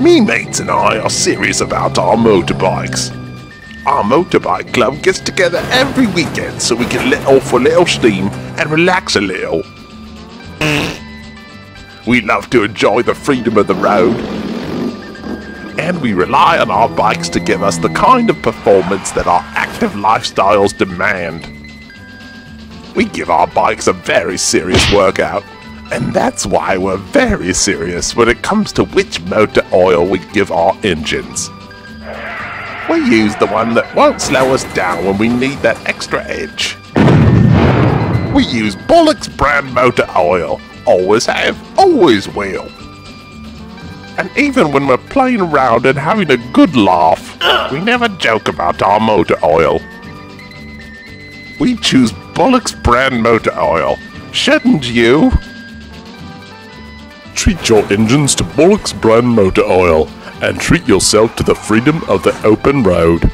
Me mates and I are serious about our motorbikes. Our motorbike club gets together every weekend so we can let off a little steam and relax a little. We love to enjoy the freedom of the road, and we rely on our bikes to give us the kind of performance that our active lifestyles demand. We give our bikes a very serious workout, and that's why we're very serious when it comes to which motor oil we give our engines. We use the one that won't slow us down when we need that extra edge. We use Bollocks brand motor oil. Always have, always will. And even when we're playing around and having a good laugh, we never joke about our motor oil. We choose Bollocks brand motor oil. Shouldn't you? Treat your engines to Bollocks brand motor oil and treat yourself to the freedom of the open road.